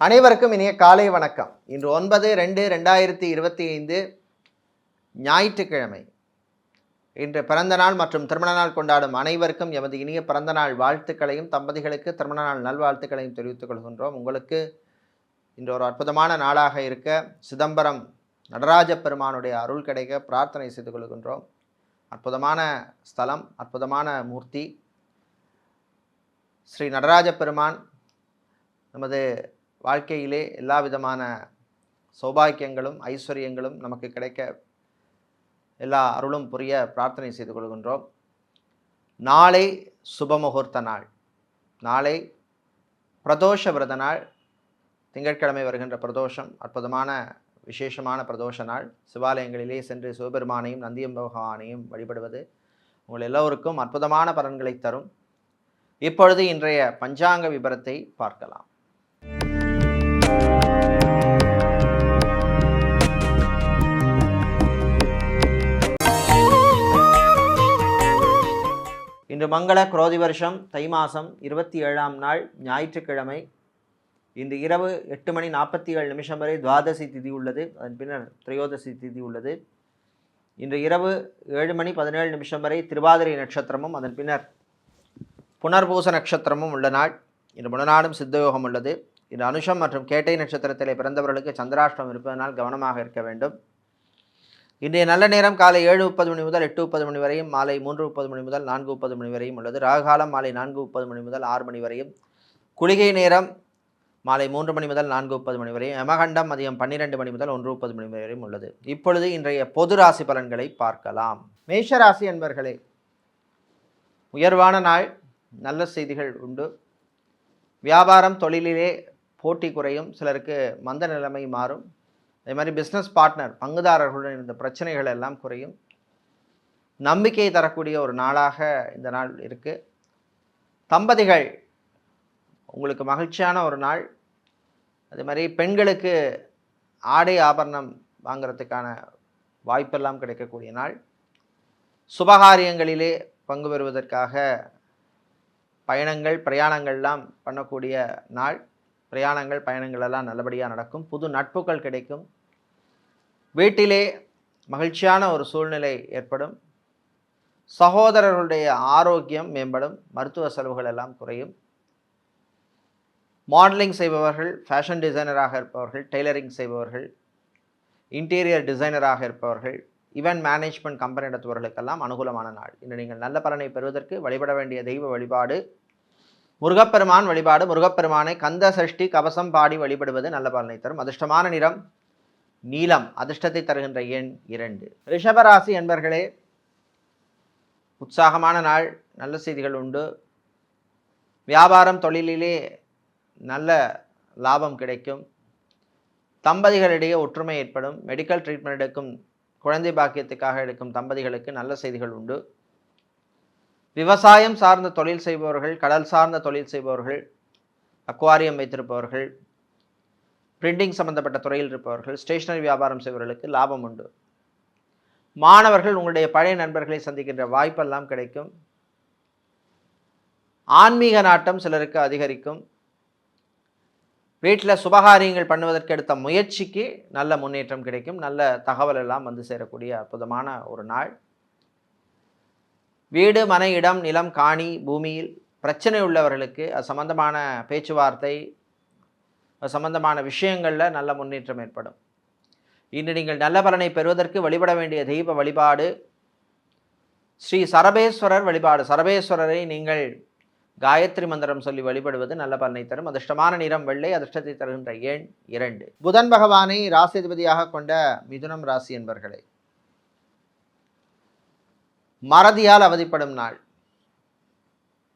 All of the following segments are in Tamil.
அனைவருக்கும் இனிய காலை வணக்கம். இன்று 9/2/2025 ஞாயிற்றுக்கிழமை. இன்று பிறந்த நாள் மற்றும் திருமண நாள் கொண்டாடும் அனைவருக்கும் எமது இனிய பிறந்த நாள் வாழ்த்துக்களையும், தம்பதிகளுக்கு திருமண நாள் நல்வாழ்த்துக்களையும் தெரிவித்துக் கொள்கின்றோம். உங்களுக்கு இன்று ஒரு அற்புதமான நாளாக இருக்க சிதம்பரம் நடராஜ பெருமானுடைய அருள் கிடைக்க பிரார்த்தனை செய்து கொள்கின்றோம். அற்புதமான ஸ்தலம், அற்புதமான மூர்த்தி ஸ்ரீ நடராஜ பெருமான் நமது வாழ்க்கையிலே எல்லா விதமான சௌபாக்கியங்களும் ஐஸ்வர்யங்களும் நமக்கு கிடைக்க எல்லா அருளும் புரிய பிரார்த்தனை செய்து கொள்கின்றோம். நாளை சுபமுகூர்த்த நாள், நாளை பிரதோஷ விரத நாள், திங்கட்கிழமை வருகின்ற பிரதோஷம் அற்புதமான விசேஷமான பிரதோஷ நாள். சிவாலயங்களிலே சென்று சிவபெருமானையும் நந்தியம் பகவானையும் வழிபடுவது உங்கள் எல்லோருக்கும் அற்புதமான பலன்களை தரும். இப்பொழுது இன்றைய பஞ்சாங்க விபரத்தை பார்க்கலாம். இன்று மங்கள குரோதி வருஷம் தை மாதம் 27ஆம் நாள் ஞாயிற்றுக்கிழமை. இன்று இரவு 8:47 வரை துவாதசி திதி உள்ளது. அதன் பின்னர் திரையோதசி திதி உள்ளது. இன்று இரவு 7:17 வரை திருவாதிரை நட்சத்திரமும் அதன் பின்னர் புனர்பூச நட்சத்திரமும் உள்ள நாள். இன்று முழுநாடும் சித்தயோகம் உள்ளது. இன்று அனுஷம் மற்றும் கேட்டை நட்சத்திரத்திலே பிறந்தவர்களுக்கு சந்திராஷ்டம் இருப்பதனால் கவனமாக இருக்க வேண்டும். இன்றைய நல்ல நேரம் காலை 7:30 முதல் 8:30 வரையும், மாலை 3:30 முதல் 4:30 வரையும் உள்ளது. ராகுகாலம் மாலை 4:30 முதல் 6 வரையும், குளிகை நேரம் மாலை 3 முதல் 4:30 வரையும், யமகண்டம் மதியம் 12 முதல் 1:30 வரையும் உள்ளது. இப்பொழுது இன்றைய பொது ராசி பலன்களை பார்க்கலாம். மேஷராசி என்பர்களே, உயர்வான நாள், நல்ல செய்திகள் உண்டு. வியாபாரம் தொழிலிலே போட்டி குறையும், சிலருக்கு மந்த நிலைமை மாறும். அதே மாதிரி பிஸ்னஸ் பார்ட்னர் பங்குதாரர்களுடன் இருந்த பிரச்சனைகள் எல்லாம் குறையும். நம்பிக்கை தரக்கூடிய ஒரு நாளாக இந்த நாள் இருக்குது. தம்பதிகள் உங்களுக்கு மகிழ்ச்சியான ஒரு நாள். அதே மாதிரி பெண்களுக்கு ஆடை ஆபரணம் வாங்கிறதுக்கான வாய்ப்பெல்லாம் கிடைக்கக்கூடிய நாள். சுபகாரியங்களிலே பங்கு பெறுவதற்காக பயணங்கள் பிரயாணங்கள்லாம் பண்ணக்கூடிய நாள். பிரயாணங்கள் பயணங்கள் எல்லாம் நல்லபடியாக நடக்கும். புது நட்புகள் கிடைக்கும். வீட்டிலே மகிழ்ச்சியான ஒரு சூழ்நிலை ஏற்படும். சகோதரர்களுடைய ஆரோக்கியம் மேம்படும். மருத்துவ செலவுகள் எல்லாம் குறையும். மாடலிங் செய்பவர்கள், ஃபேஷன் டிசைனராக இருப்பவர்கள், டெய்லரிங் செய்பவர்கள், இன்டீரியர் டிசைனராக இருப்பவர்கள், ஈவென்ட் மேனேஜ்மெண்ட் கம்பெனி நடத்துபவர்களுக்கெல்லாம் அனுகூலமான நாள். இன்று நீங்கள் நல்ல பலனை பெறுவதற்கு வழிபட வேண்டிய தெய்வ வழிபாடு முருகப்பெருமான் வழிபாடு. முருகப்பெருமானை கந்த சஷ்டி கவசம் பாடி வழிபடுவது நல்ல பலனை தரும். அதிர்ஷ்டமான நிறம் நீலம். அதிர்ஷ்டத்தை தருகின்ற எண் 2. ரிஷபராசி என்பர்களே, உற்சாகமான நாள், நல்ல செய்திகள் உண்டு. வியாபாரம் தொழிலிலே நல்ல லாபம் கிடைக்கும். தம்பதிகளிடையே ஒற்றுமை ஏற்படும். மெடிக்கல் ட்ரீட்மெண்ட் எடுக்கும், குழந்தை பாக்கியத்துக்காக எடுக்கும் தம்பதிகளுக்கு நல்ல செய்திகள் உண்டு. விவசாயம் சார்ந்த தொழில் செய்பவர்கள், கடல் சார்ந்த தொழில் செய்பவர்கள், அக்வாரியம் வைத்திருப்பவர்கள், பிரிண்டிங் சம்பந்தப்பட்ட துறையில் இருப்பவர்கள், ஸ்டேஷனரி வியாபாரம் செய்பவர்களுக்கு லாபம் உண்டு. மாணவர்கள் உங்களுடைய பழைய நண்பர்களை சந்திக்கின்ற வாய்ப்பெல்லாம் கிடைக்கும். ஆன்மீக நாட்டம் சிலருக்கு அதிகரிக்கும். வீட்டில் சுபகாரியங்கள் பண்ணுவதற்கு எடுத்த முயற்சிக்கு நல்ல முன்னேற்றம் கிடைக்கும். நல்ல தகவல் எல்லாம் வந்து சேரக்கூடிய அற்புதமான ஒரு நாள். வீடு மனை இடம் நிலம் காணி பூமியில் பிரச்சனை உள்ளவர்களுக்கு அது சம்பந்தமான பேச்சுவார்த்தை, அது சம்பந்தமான விஷயங்களில் நல்ல முன்னேற்றம் ஏற்படும். இன்று நீங்கள் நல்ல பலனை பெறுவதற்கு வழிபட வேண்டிய தெய்வ வழிபாடு ஸ்ரீ சரபேஸ்வரர் வழிபாடு. சரபேஸ்வரரை நீங்கள் காயத்ரி மந்திரம் சொல்லி வழிபடுவது நல்ல பலனை தரும். அதிர்ஷ்டமான நிறம் வெள்ளை. அதிர்ஷ்டத்தை தருகின்ற எண் 2. புதன் பகவானை ராசிதிபதியாக கொண்ட மிதுனம் ராசி என்பர்களே, மறதியால் அவதிப்படும் நாள்.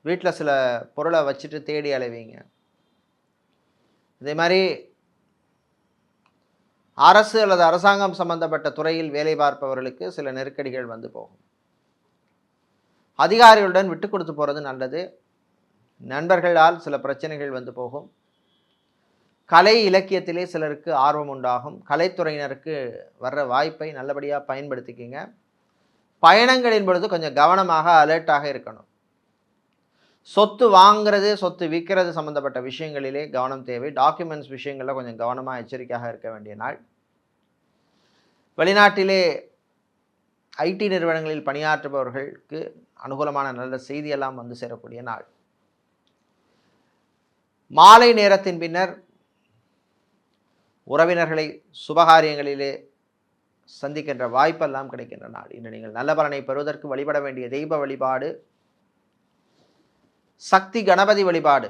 வீட்டில் சில பொருளை வச்சுட்டு தேடி அலைவீங்க. இதே மாதிரி அரசு அல்லது அரசாங்கம் சம்பந்தப்பட்ட துறையில் வேலை பார்ப்பவர்களுக்கு சில நெருக்கடிகள் வந்து போகும். அதிகாரிகளுடன் விட்டு கொடுத்து போகிறது நல்லது. நண்பர்களால் சில பிரச்சனைகள் வந்து போகும். கலை இலக்கியத்திலே சிலருக்கு ஆர்வம் உண்டாகும். கலைத்துறையினருக்கு வர்ற வாய்ப்பை நல்லபடியாக பயன்படுத்திக்கிங்க. பயணங்களின் பொழுது கொஞ்சம் கவனமாக அலர்ட்டாக இருக்கணும். சொத்து வாங்குறது, சொத்து விற்கிறது சம்மந்தப்பட்ட விஷயங்களிலே கவனம் தேவை. டாக்குமெண்ட்ஸ் விஷயங்களில் கொஞ்சம் கவனமாக எச்சரிக்கையாக இருக்க வேண்டிய நாள். வெளிநாட்டிலே ஐடி நிறுவனங்களில் பணியாற்றுபவர்களுக்கு அனுகூலமான நல்ல செய்தியெல்லாம் வந்து சேரக்கூடிய நாள். மாலை நேரத்தின் பின்னர் உறவினர்களை சுபகாரியங்களிலே சந்திக்கின்ற வாய்ப்பெல்லாம் கிடைக்கின்ற நாள். இன்று நீங்கள் நல்ல பலனை பெறுவதற்கு வழிபட வேண்டிய தெய்வ வழிபாடு சக்தி கணபதி வழிபாடு.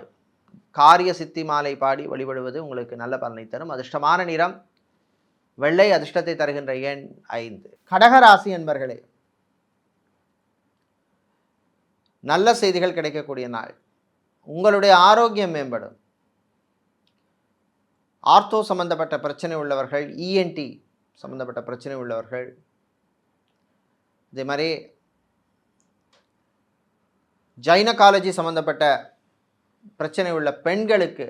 காரிய சித்தி மாலை பாடி வழிபடுவது உங்களுக்கு நல்ல பலனை தரும். அதிர்ஷ்டமான நிறம் வெள்ளை. அதிர்ஷ்டத்தை தருகின்ற எண் 5. கடகராசி என்பர்களே, நல்ல செய்திகள் கிடைக்கக்கூடிய நாள். உங்களுடைய ஆரோக்கியம் மேம்படும். ஆர்த்தோ சம்பந்தப்பட்ட பிரச்சனை உள்ளவர்கள், இஎன்டி சம்பந்தப்பட்ட பிரச்சனை உள்ளவர்கள், இதே மாதிரி ஜைனகாலஜி சம்பந்தப்பட்ட பிரச்சனை உள்ள பெண்களுக்கு,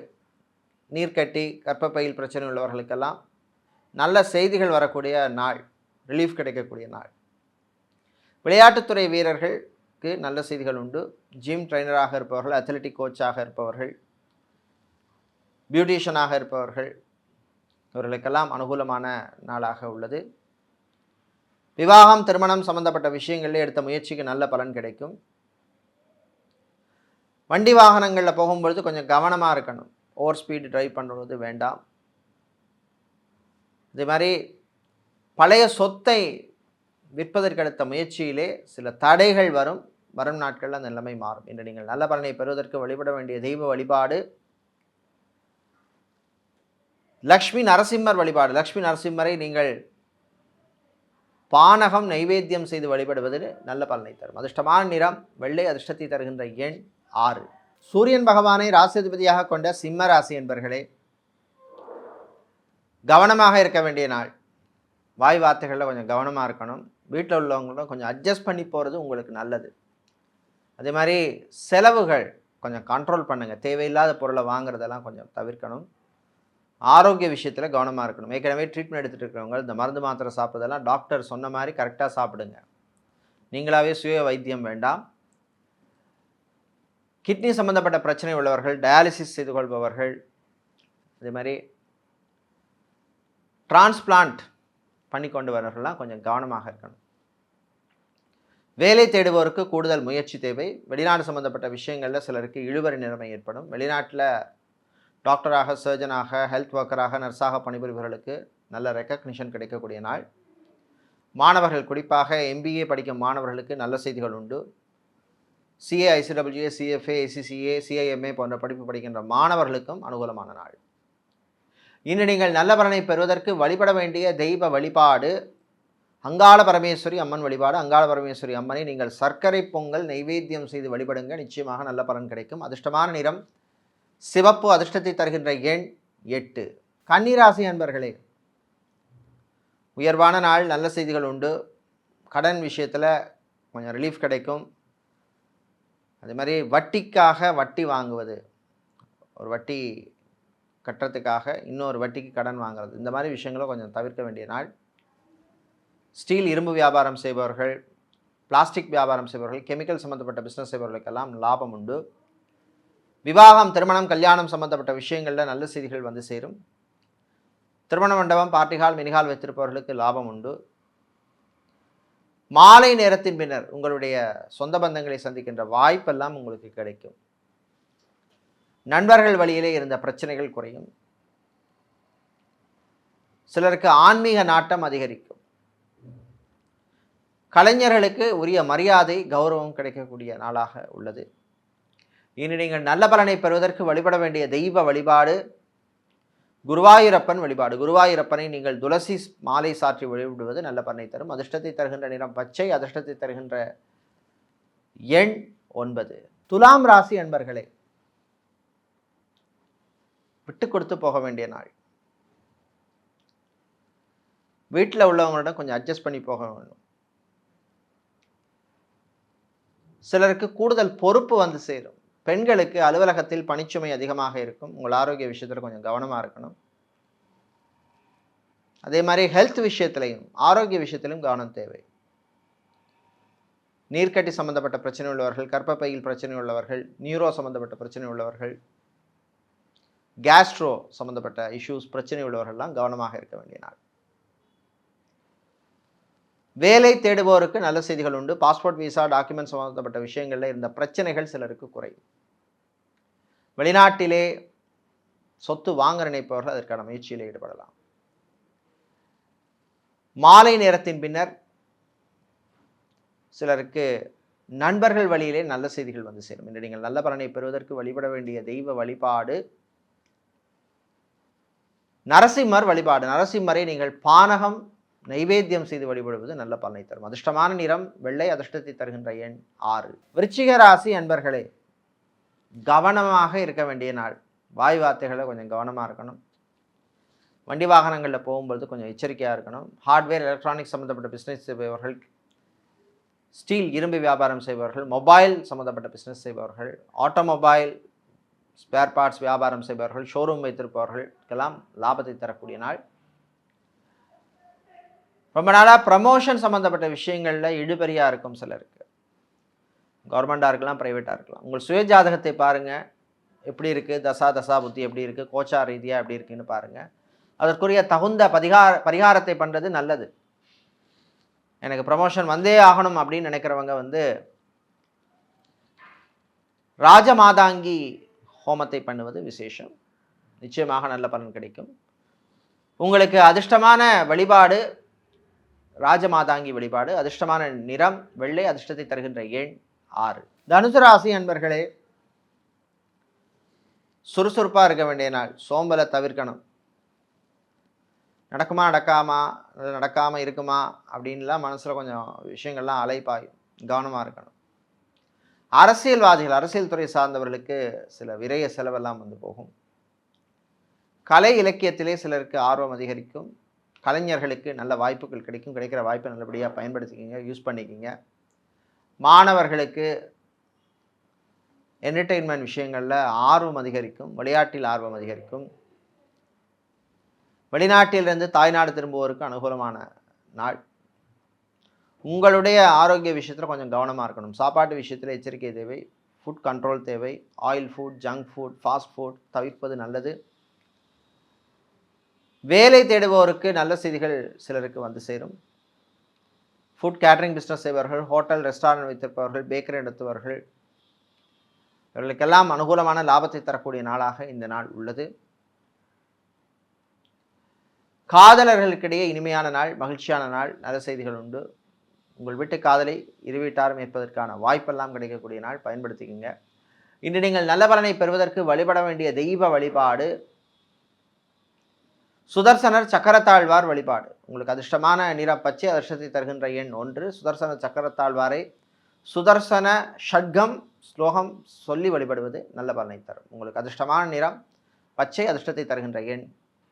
நீர்க்கட்டி கர்ப்பப்பையில் பிரச்சனை உள்ளவர்களுக்கெல்லாம் நல்ல செய்திகள் வரக்கூடிய நாள். ரிலீஃப் கிடைக்கக்கூடிய நாள். விளையாட்டுத்துறை வீரர்களுக்கு நல்ல செய்திகள் உண்டு. ஜிம் ட்ரைனராக இருப்பவர்கள், அத்லெட்டிக் கோச்சாக இருப்பவர்கள், பியூட்டிஷியனாக இருப்பவர்கள், இவர்களுக்கெல்லாம் அனுகூலமான நாளாக உள்ளது. விவாகம் திருமணம் சம்பந்தப்பட்ட விஷயங்களில் எடுத்த முயற்சிக்கு நல்ல பலன் கிடைக்கும். வண்டி வாகனங்களில் போகும்பொழுது கொஞ்சம் கவனமாக இருக்கணும். ஓவர் ஸ்பீடு ட்ரைவ் பண்ணுறது வேண்டாம். இதே மாதிரி பழைய சொத்தை விற்பதற்கு எடுத்த முயற்சியிலே சில தடைகள் வரும் நாட்களில் அந்த நிலைமை மாறும். இன்று நீங்கள் நல்ல பலனை பெறுவதற்கு வழிபட வேண்டிய தெய்வ வழிபாடு லக்ஷ்மி நரசிம்மர் வழிபாடு. லக்ஷ்மி நரசிம்மரை நீங்கள் பானகம் நைவேத்தியம் செய்து வழிபடுவது நல்ல பலனை தரும். அதிர்ஷ்டமான நிறம் வெள்ளை. அதிர்ஷ்டத்தை தருகின்ற எண் 6. சூரியன் பகவானை ராசிதிபதியாக கொண்ட சிம்ம ராசி என்பர்களே, கவனமாக இருக்க வேண்டிய நாள். வாய் வார்த்தைகளில் கொஞ்சம் கவனமாக இருக்கணும். வீட்டில் உள்ளவங்களும் கொஞ்சம் அட்ஜஸ்ட் பண்ணி போகிறது உங்களுக்கு நல்லது. அதே மாதிரி செலவுகள் கொஞ்சம் கண்ட்ரோல் பண்ணுங்கள். தேவையில்லாத பொருளை வாங்குறதெல்லாம் கொஞ்சம் தவிர்க்கணும். ஆரோக்கிய விஷயத்தில் கவனமாக இருக்கணும். ஏற்கனவே ட்ரீட்மெண்ட் எடுத்துகிட்டு இருக்கிறவங்க இந்த மருந்து மாத்திரை சாப்பிட்றதெல்லாம் டாக்டர் சொன்ன மாதிரி கரெக்டாக சாப்பிடுங்க. நீங்களாவே சுய வைத்தியம் வேண்டாம். கிட்னி சம்பந்தப்பட்ட பிரச்சனை உள்ளவர்கள், டயாலிசிஸ் செய்து கொள்பவர்கள், அதே மாதிரி டிரான்ஸ்பிளான்ட் பண்ணி கொண்டு வரவர்கள்லாம் கொஞ்சம் கவனமாக இருக்கணும். வேலை தேடுவோருக்கு கூடுதல் முயற்சி தேவை. வெளிநாடு சம்பந்தப்பட்ட விஷயங்களில் சிலருக்கு இழுபறி நிலைமை ஏற்படும். வெளிநாட்டில் டாக்டராக, சர்ஜனாக, ஹெல்த் ஒர்க்கராக, நர்ஸாக பணிபுரிபவர்களுக்கு நல்ல ரெக்கக்னிஷன் கிடைக்கக்கூடிய நாள். மாணவர்கள், குறிப்பாக எம்பிஏ படிக்கும் மாணவர்களுக்கு நல்ல செய்திகள் உண்டு. CA, ICWA, CFA, ACCA, CIMA போன்ற படிப்பு படிக்கின்ற மாணவர்களுக்கும் அனுகூலமான நாள். இன்று நீங்கள் நல்ல பலனை பெறுவதற்கு வழிபட வேண்டிய தெய்வ வழிபாடு அங்காள பரமேஸ்வரி அம்மன் வழிபாடு. அங்காள பரமேஸ்வரி அம்மனை நீங்கள் சர்க்கரை பொங்கல் நைவேத்தியம் செய்து வழிபடுங்க. நிச்சயமாக நல்ல பலன் கிடைக்கும். அதிர்ஷ்டமான நிறம் சிவப்பு. அதிர்ஷ்டத்தை தருகின்ற எண் 8. கன்னிராசி அன்பர்களே, உயர்வான நாள். நல்ல செய்திகள் உண்டு. கடன் விஷயத்தில் கொஞ்சம் ரிலீஃப் கிடைக்கும். அதே மாதிரி வட்டிக்காக வட்டி வாங்குவது, ஒரு வட்டி கட்டுறதுக்காக இன்னொரு வட்டிக்கு கடன் வாங்குறது, இந்த மாதிரி விஷயங்களை கொஞ்சம் தவிர்க்க வேண்டிய நாள். ஸ்டீல் இரும்பு வியாபாரம் செய்பவர்கள், பிளாஸ்டிக் வியாபாரம் செய்பவர்கள், கெமிக்கல் சம்மந்தப்பட்ட பிஸ்னஸ் செய்பவர்களுக்கெல்லாம் லாபம் உண்டு. விவாகம் திருமணம் கல்யாணம் சம்மந்தப்பட்ட விஷயங்களில் நல்ல செய்திகள் வந்து சேரும். திருமண மண்டபம் பார்ட்டிகால் மினிகால் வைத்திருப்பவர்களுக்கு லாபம் உண்டு. மாலை நேரத்தின் பின்னர் உங்களுடைய சொந்த பந்தங்களை சந்திக்கின்ற வாய்ப்பெல்லாம் உங்களுக்கு கிடைக்கும். நண்பர்கள் வழியிலே இருந்த பிரச்சனைகள் குறையும். சிலருக்கு ஆன்மீக நாட்டம் அதிகரிக்கும். கலைஞர்களுக்கு உரிய மரியாதை கௌரவம் கிடைக்கக்கூடிய நாளாக உள்ளது. இனி நீங்கள் நல்ல பலனை பெறுவதற்கு வழிபட வேண்டிய தெய்வ வழிபாடு குருவாயூரப்பன் வழிபாடு. குருவாயூரப்பனை நீங்கள் துளசி மாலை சாற்றி வழிபடுவது நல்ல பலனை தரும். அதிர்ஷ்டத்தை தருகின்ற நிறம் பச்சை. அதிர்ஷ்டத்தை தருகின்ற எண் 9. துலாம் ராசி அன்பர்களே, விட்டு கொடுத்து போக வேண்டிய நாள். வீட்டில் உள்ளவங்களிடம் கொஞ்சம் அட்ஜஸ்ட் பண்ணி போக வேண்டும். சிலருக்கு கூடுதல் பொறுப்பு வந்து சேரும். பெண்களுக்கு அலுவலகத்தில் பணிச்சுமை அதிகமாக இருக்கும். உங்கள் ஆரோக்கிய விஷயத்தில் கொஞ்சம் கவனமாக இருக்கணும். அதே மாதிரி ஹெல்த் விஷயத்திலையும் ஆரோக்கிய விஷயத்திலும் கவனம் தேவை. நீர்க்கட்டி சம்பந்தப்பட்ட பிரச்சனை உள்ளவர்கள், கர்ப்பப்பையில் பிரச்சனை உள்ளவர்கள், நியூரோ சம்பந்தப்பட்ட பிரச்சனை உள்ளவர்கள், கேஸ்ட்ரோ சம்பந்தப்பட்ட இஷ்யூஸ் பிரச்சனை உள்ளவர்கள்லாம் கவனமாக இருக்க வேண்டிய நாள். வேலை தேடுபவருக்கு நல்ல செய்திகள் உண்டு. பாஸ்போர்ட், விசா, டாக்குமெண்ட் சம்பந்தப்பட்ட விஷயங்களில் இருந்த பிரச்சனைகள் சிலருக்கு குறையும். வெளிநாட்டிலே சொத்து வாங்க நினைப்பவர்கள் அதற்கான முயற்சியில் ஈடுபடலாம். மாலை நேரத்தின் பின்னர் சிலருக்கு நண்பர்கள் வழியிலே நல்ல செய்திகள் வந்து சேரும். இன்று நீங்கள் நல்ல பலனை பெறுவதற்கு வழிபட வேண்டிய தெய்வ வழிபாடு நரசிம்மர் வழிபாடு. நரசிம்மரை நீங்கள் பானகம் நைவேத்தியம் செய்து வழிபடுவது நல்ல பலனை தரும். அதிர்ஷ்டமான நிறம் வெள்ளை, அதிர்ஷ்டத்தை தருகின்ற எண் 6. விருச்சிக ராசி அன்பர்களே, கவனமாக இருக்க வேண்டிய நாள். வாய் வார்த்தைகளை கொஞ்சம் கவனமாக இருக்கணும். வண்டி வாகனங்களில் போகும்பொழுது கொஞ்சம் எச்சரிக்கையாக இருக்கணும். ஹார்ட்வேர், எலக்ட்ரானிக்ஸ் சம்மந்தப்பட்ட பிஸ்னஸ் செய்பவர்கள், ஸ்டீல் இரும்பு வியாபாரம் செய்பவர்கள், மொபைல் சம்மந்தப்பட்ட பிஸ்னஸ் செய்பவர்கள், ஆட்டோமொபைல் ஸ்பேர் பார்ட்ஸ் வியாபாரம் செய்பவர்கள், ஷோரூம் வைத்திருப்பவர்களுக்கெல்லாம் லாபத்தை தரக்கூடிய நாள். ரொம்ப நாளாக ப்ரமோஷன் சம்மந்தப்பட்ட விஷயங்களில் இழுபறியாக இருக்கும் சிலருக்கு. கவர்மெண்ட்டாக இருக்கலாம், ப்ரைவேட்டாக இருக்கலாம். உங்கள் சுய ஜாதகத்தை பாருங்கள், எப்படி இருக்குது, தசா புத்தி எப்படி இருக்குது, கோச்சார ரீதியாக எப்படி இருக்குன்னு பாருங்கள். அதற்குரிய தகுந்த பரிகாரத்தை பண்ணுறது நல்லது. எனக்கு ப்ரமோஷன் வந்தே ஆகணும் அப்படின்னு நினைக்கிறவங்க ராஜமாதாங்கி ஹோமத்தை பண்ணுவது விசேஷம். நிச்சயமாக நல்ல பலன் கிடைக்கும். உங்களுக்கு அதிர்ஷ்டமான வழிபாடு ராஜமாதாங்கி வழிபாடு. அதிர்ஷ்டமான நிறம் வெள்ளை, அதிர்ஷ்டத்தை தருகின்ற எண் 6. தனுசு ராசி அன்பர்களே, சுறுசுறுப்பாக இருக்க வேண்டிய நாள். சோம்பலை தவிர்க்கணும். நடக்காமல் இருக்குமா அப்படின்லாம் மனசில் கொஞ்சம் விஷயங்கள்லாம் அலைப்பாயும். கவனமாக இருக்கணும். அரசியல்வாதிகள், அரசியல் துறை சார்ந்தவர்களுக்கு சில விரய செலவெல்லாம் போகும். கலை இலக்கியத்திலே சிலருக்கு ஆர்வம் அதிகரிக்கும். கலைஞர்களுக்கு நல்ல வாய்ப்புகள் கிடைக்கும். கிடைக்கிற வாய்ப்பை நல்லபடியாக பயன்படுத்திக்கிங்க, யூஸ் பண்ணிக்கிங்க. மாணவர்களுக்கு என்டர்டெயின்மெண்ட் விஷயங்களில் ஆர்வம் அதிகரிக்கும். விளையாட்டில் ஆர்வம் அதிகரிக்கும். வெளிநாட்டிலிருந்து தாய்நாடு திரும்புவோருக்கு அனுகூலமான நாள். உங்களுடைய ஆரோக்கிய விஷயத்தில் கொஞ்சம் கவனமாக இருக்கணும். சாப்பாட்டு விஷயத்தில் எச்சரிக்கை தேவை. ஃபுட் கண்ட்ரோல் தேவை. Oil food, junk food, fast food தவிர்ப்பது நல்லது. வேலை தேடுபவருக்கு நல்ல செய்திகள் சிலருக்கு வந்து சேரும். ஃபுட் கேட்டரிங் பிஸ்னஸ் செய்பவர்கள், ஹோட்டல் ரெஸ்டாரண்ட் வைத்திருப்பவர்கள், பேக்கரி நடத்துபவர்கள், இவர்களுக்கெல்லாம் அனுகூலமான லாபத்தை தரக்கூடிய நாளாக இந்த நாள் உள்ளது. காதலர்களுக்கிடையே இனிமையான நாள், மகிழ்ச்சியான நாள், நல்ல செய்திகள் உண்டு. உங்கள் வீட்டு காதலை இரு வீட்டாரும் ஏற்பதற்கான வாய்ப்பெல்லாம் கிடைக்கக்கூடிய நாள். பயன்படுத்திக்கங்க. இன்று நீங்கள் நல்ல பலனை பெறுவதற்கு வழிபட வேண்டிய தெய்வ வழிபாடு சுதர்சனர் சக்கரத்தாழ்வார் வழிபாடு. உங்களுக்கு அதிர்ஷ்டமான நிறம் பச்சை, அதிர்ஷ்டத்தை தருகின்ற எண் 1. சுதர்சன சக்கரத்தாழ்வாரை சுதர்சன ஷட்கம் ஸ்லோகம் சொல்லி வழிபடுவது நல்ல பலனை தரும். உங்களுக்கு அதிர்ஷ்டமான நிறம் பச்சை, அதிர்ஷ்டத்தை தருகின்ற எண்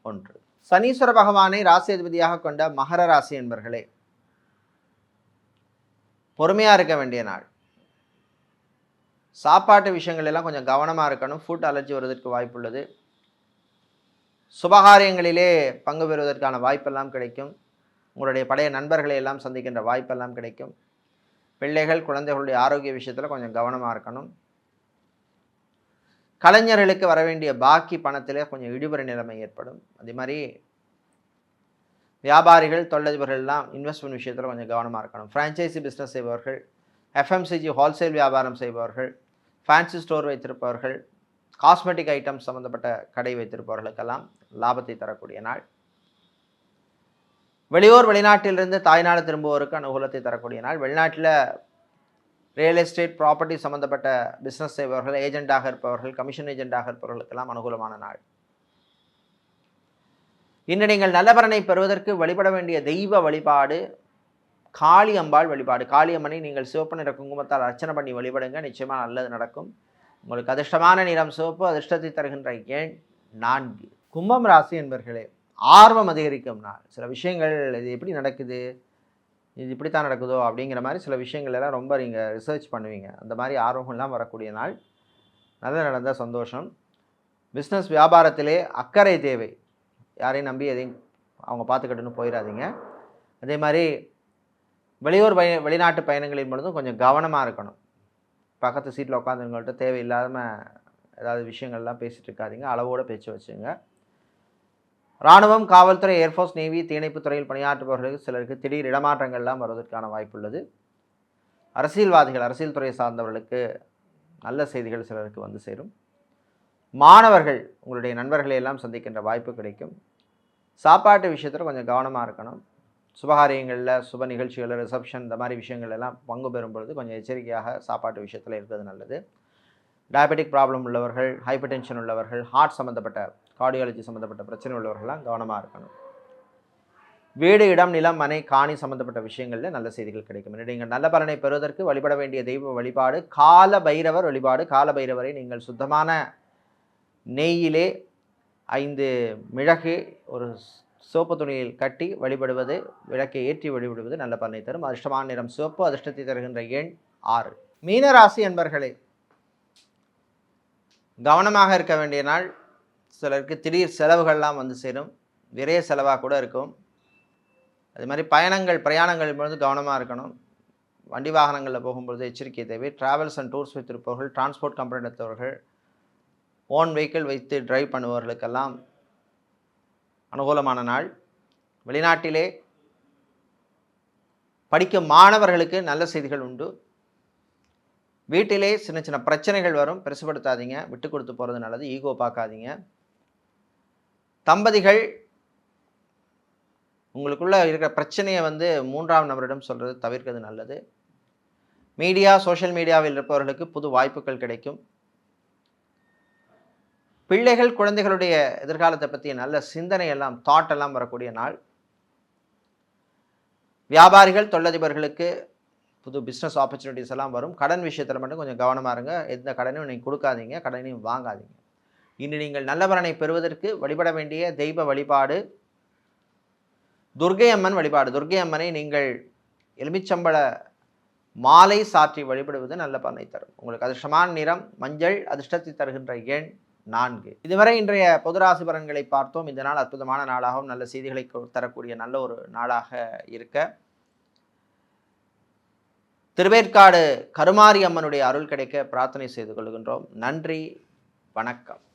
1. சனீஸ்வர பகவானை ராசி அதிபதியாக கொண்ட மகர ராசி என்பர்களே, பொறுமையாக இருக்க வேண்டிய நாள். சாப்பாட்டு விஷயங்கள் எல்லாம் கொஞ்சம் கவனமாக இருக்கணும். ஃபுட் அலர்ஜி வருவதற்கு வாய்ப்புள்ளது. சுபகாரியங்களிலே பங்கு பெறுவதற்கான வாய்ப்பெல்லாம் கிடைக்கும். உங்களுடைய பழைய நண்பர்களை எல்லாம் சந்திக்கின்ற வாய்ப்பெல்லாம் கிடைக்கும். பிள்ளைகள், குழந்தைகளுடைய ஆரோக்கிய விஷயத்தில் கொஞ்சம் கவனமாக இருக்கணும். கலைஞர்களுக்கு வர வேண்டிய பாக்கி பணத்திலே கொஞ்சம் இழுபறி நிலைமை ஏற்படும். அதே மாதிரி வியாபாரிகள், தொழிலதிபர்கள்லாம் இன்வெஸ்ட்மெண்ட் விஷயத்தில் கொஞ்சம் கவனமாக இருக்கணும். ஃப்ரான்ச்சைசி பிஸ்னஸ் செய்பவர்கள், எஃப்எம்சிஜி ஹோல்சேல் வியாபாரம் செய்பவர்கள், ஃபேன்சி ஸ்டோர் வைத்திருப்பவர்கள், காஸ்மெட்டிக் ஐட்டம்ஸ் சம்மந்தப்பட்ட கடை வைத்திருப்பவர்களுக்கெல்லாம் லாபத்தை தரக்கூடிய நாள். வெளியூர் வெளிநாட்டிலிருந்து தாய்நாடு திரும்புவோருக்கு அனுகூலத்தை தரக்கூடிய நாள். வெளிநாட்டில் ரியல் எஸ்டேட், ப்ராப்பர்ட்டி சம்மந்தப்பட்ட பிஸ்னஸ் செய்பவர்கள், ஏஜெண்டாக இருப்பவர்கள், கமிஷன் ஏஜெண்டாக இருப்பவர்களுக்கெல்லாம் அனுகூலமான நாள். இன்று நீங்கள் நல்ல பலனை பெறுவதற்கு வழிபட வேண்டிய தெய்வ வழிபாடு காளி அம்பாள் வழிபாடு. காளியம்மனை நீங்கள் சிவப்பு நிற குங்குமத்தால் அர்ச்சனை பண்ணி வழிபடுங்க. நிச்சயமாக நல்லது நடக்கும். உங்களுக்கு அதிர்ஷ்டமான நிறம் சிவப்பு, அதிர்ஷ்டத்தை தருகின்ற எண் 4. கும்பம் ராசி என்பர்களே, ஆர்வம் அதிகரிக்கும் நாள். சில விஷயங்கள் இது எப்படி நடக்குது, இது இப்படி தான் நடக்குதோ அப்படிங்கிற மாதிரி சில விஷயங்கள் எல்லாம் ரொம்ப நீங்கள் ரிசர்ச் பண்ணுவீங்க. அந்த மாதிரி ஆர்வங்கள்லாம் வரக்கூடிய நாள். நல்ல நடந்த சந்தோஷம். பிஸ்னஸ் வியாபாரத்திலே அக்கறை தேவை. யாரையும் நம்பி எதையும் அவங்க பார்த்துக்கிட்டுன்னு போயிடாதீங்க. அதே மாதிரி வெளிநாட்டு பயணங்களின் பொழுதும் கொஞ்சம் கவனமாக இருக்கணும். பக்கத்து சீட்டில் உட்காந்துங்கள்ட்ட தேவையில்லாமல் ஏதாவது விஷயங்கள்லாம் பேசிகிட்டு இருக்காதீங்க. அளவோடு பேச்சு வச்சுங்க. இராணுவம், காவல்துறை, ஏர்ஃபோர்ஸ், நேவி, தீயணைப்பு துறையில் பணியாற்றுபவர்களுக்கு சிலருக்கு திடீர் இடமாற்றங்கள்லாம் வருவதற்கான வாய்ப்புள்ளது. அரசியல்வாதிகள், அரசியல் துறையை சார்ந்தவர்களுக்கு நல்ல செய்திகள் சிலருக்கு வந்து சேரும். மாணவர்கள் உங்களுடைய நண்பர்களை எல்லாம் சந்திக்கின்ற வாய்ப்பு கிடைக்கும். சாப்பாட்டு விஷயத்தில் கொஞ்சம் கவனமாக இருக்கணும். சுபகாரியங்களில், சுப நிகழ்ச்சிகளில், ரிசப்ஷன் இந்த மாதிரி விஷயங்கள் எல்லாம் பங்கு பெறும் பொழுது கொஞ்சம் எச்சரிக்கையாக சாப்பாட்டு விஷயத்தில் இருக்கிறது நல்லது. டயபெட்டிக் ப்ராப்ளம் உள்ளவர்கள், ஹைப்பர் டென்ஷன் உள்ளவர்கள், ஹார்ட் சம்மந்தப்பட்ட, கார்டியாலஜி சம்மந்தப்பட்ட பிரச்சனை உள்ளவர்கள்லாம் கவனமாக இருக்கணும். வீடு, இடம், நிலம், மனை, காணி சம்மந்தப்பட்ட விஷயங்களில் நல்ல செய்திகள் கிடைக்கும். நீங்கள் நல்ல பலனை பெறுவதற்கு வழிபட வேண்டிய தெய்வ வழிபாடு கால பைரவர் வழிபாடு. கால பைரவரை நீங்கள் சுத்தமான நெய்யிலே 5 மிளகு ஒரு சோப்பு துணியில் கட்டி வழிபடுவது, விளக்கை ஏற்றி வழிபடுவது நல்ல பலனை தரும். அதிர்ஷ்டமான நிறம் சிவப்பு. அதிர்ஷ்டத்தை தருகின்ற எண் 6. மீனராசி அன்பர்களே, கவனமாக இருக்க வேண்டிய நாள். சிலருக்கு திடீர் செலவுகள்லாம் வந்து சேரும். விரைய செலவாக கூட இருக்கும். அது மாதிரி பிரயாணங்கள் பொழுது கவனமாக இருக்கணும். வண்டி வாகனங்களில் போகும்பொழுது எச்சரிக்கை தேவை. ட்ராவல்ஸ் அண்ட் டூர்ஸ் வைத்திருப்பவர்கள், டிரான்ஸ்போர்ட் கம்பெனி நடத்துபவர்கள், ஓன் வெஹிக்கிள் வைத்து டிரைவ் பண்ணுபவர்களுக்கெல்லாம் அனுகூலமான நாள். வெளிநாட்டிலே படிக்கும் மாணவர்களுக்கு நல்ல செய்திகள் உண்டு. வீட்டிலே சின்ன சின்ன பிரச்சனைகள் வரும், பெருசுபடுத்தாதீங்க. விட்டு கொடுத்து போகிறது நல்லது. ஈகோ பார்க்காதீங்க. தம்பதிகள் உங்களுக்குள்ளே இருக்கிற பிரச்சனையை வந்து 3ஆம் நபரிடம் சொல்கிறது தவிர்க்கிறது நல்லது. மீடியா, சோஷியல் மீடியாவில் இருப்பவர்களுக்கு புது வாய்ப்புகள் கிடைக்கும். பிள்ளைகள், குழந்தைகளுடைய எதிர்காலத்தை பற்றிய நல்ல சிந்தனை எல்லாம், தாட் எல்லாம் வரக்கூடிய நாள். வியாபாரிகள், தொழிலதிபர்களுக்கு புது பிஸ்னஸ் ஆப்பர்ச்சுனிட்டிஸ் எல்லாம் வரும். கடன் விஷயத்தில் மட்டும் கொஞ்சம் கவனமாக இருங்க. எந்த கடனையும் நீங்கள் கொடுக்காதீங்க, கடனையும் வாங்காதீங்க. இன்று நீங்கள் நல்ல பலனை பெறுவதற்கு வழிபட வேண்டிய தெய்வ வழிபாடு துர்க்கை அம்மன் வழிபாடு. துர்க்கை அம்மனை நீங்கள் எலுமிச்சம்பழ மாலை சாற்றி வழிபடுவது நல்ல பலனை தரும். உங்களுக்கு அதிர்ஷ்டமான நிறம் மஞ்சள். அதிர்ஷ்டத்தை தருகின்ற எண் 4. இதுவரை இன்றைய பொதுராசி பலன்களை பார்த்தோம். இந்த நாள் அற்புதமான நாளாகவும் நல்ல செய்திகளை தரக்கூடிய நல்ல ஒரு நாளாக இருக்க திருவேற்காடு கருமாரி அம்மனுடைய அருள் கிடைக்க பிரார்த்தனை செய்து கொள்கின்றோம். நன்றி, வணக்கம்.